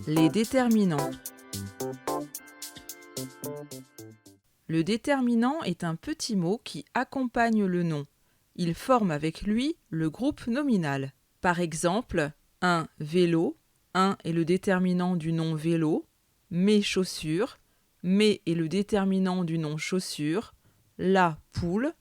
Les déterminants. Le déterminant est un petit mot qui accompagne le nom. Il forme avec lui le groupe nominal. Par exemple, un vélo, un est le déterminant du nom vélo, mes chaussures, mes est le déterminant du nom chaussures, la poule,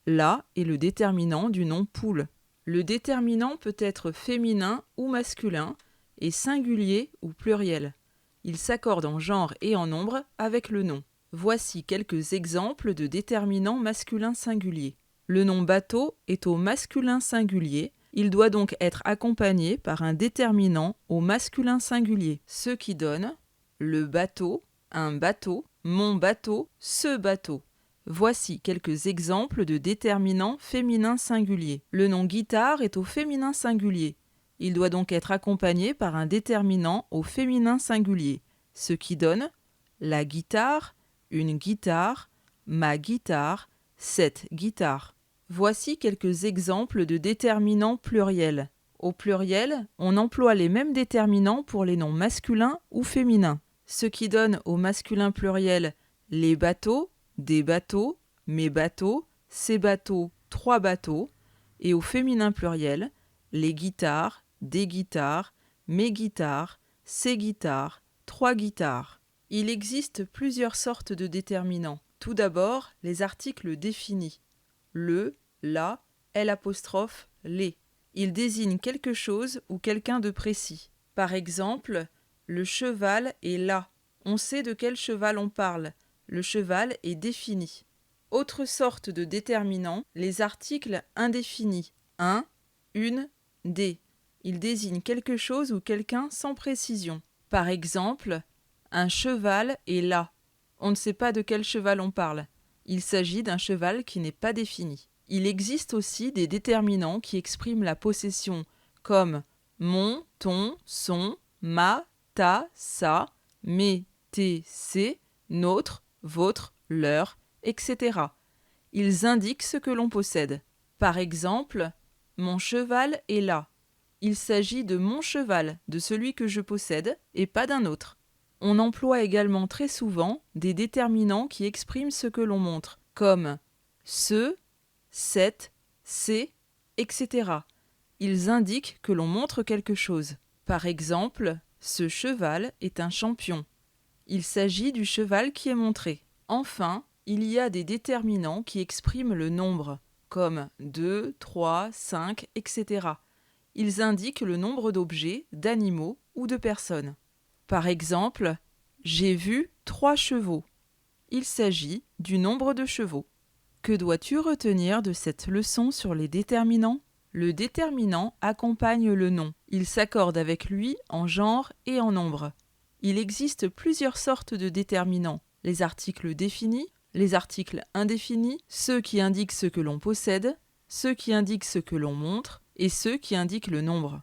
la est le déterminant du nom poule. Le déterminant peut être féminin ou masculin et singulier ou pluriel. Il s'accorde en genre et en nombre avec le nom. Voici quelques exemples de déterminants masculins singuliers. Le nom bateau est au masculin singulier. Il doit donc être accompagné par un déterminant au masculin singulier, ce qui donne le bateau, un bateau, mon bateau, ce bateau. Voici quelques exemples de déterminants féminins singuliers. Le nom guitare est au féminin singulier. Il doit donc être accompagné par un déterminant au féminin singulier, ce qui donne la guitare, une guitare, ma guitare, cette guitare. Voici quelques exemples de déterminants pluriels. Au pluriel, on emploie les mêmes déterminants pour les noms masculins ou féminins, ce qui donne au masculin pluriel les bateaux, des bateaux, mes bateaux, ces bateaux, trois bateaux, et au féminin pluriel, les guitares, des guitares, mes guitares, ces guitares, trois guitares. Il existe plusieurs sortes de déterminants. Tout d'abord, les articles définis. Le, la, L', les. Ils désignent quelque chose ou quelqu'un de précis. Par exemple, le cheval est là. On sait de quel cheval on parle. Le cheval est défini. Autre sorte de déterminant, les articles indéfinis. Un, une, des. Ils désignent quelque chose ou quelqu'un sans précision. Par exemple, un cheval est là. On ne sait pas de quel cheval on parle. Il s'agit d'un cheval qui n'est pas défini. Il existe aussi des déterminants qui expriment la possession, comme mon, ton, son, ma, ta, sa, mes, tes, ses, notre, votre, leur, etc. Ils indiquent ce que l'on possède. Par exemple, mon cheval est là. Il s'agit de mon cheval, de celui que je possède, et pas d'un autre. On emploie également très souvent des déterminants qui expriment ce que l'on montre, comme ce, cette, ces, etc. Ils indiquent que l'on montre quelque chose. Par exemple, ce cheval est un champion. Il s'agit du cheval qui est montré. Enfin, il y a des déterminants qui expriment le nombre, comme 2, 3, 5, etc. Ils indiquent le nombre d'objets, d'animaux ou de personnes. Par exemple, j'ai vu 3 chevaux. Il s'agit du nombre de chevaux. Que dois-tu retenir de cette leçon sur les déterminants ? Le déterminant accompagne le nom. Il s'accorde avec lui en genre et en nombre. Il existe plusieurs sortes de déterminants. Les articles définis, les articles indéfinis, ceux qui indiquent ce que l'on possède, ceux qui indiquent ce que l'on montre, et ceux qui indiquent le nombre.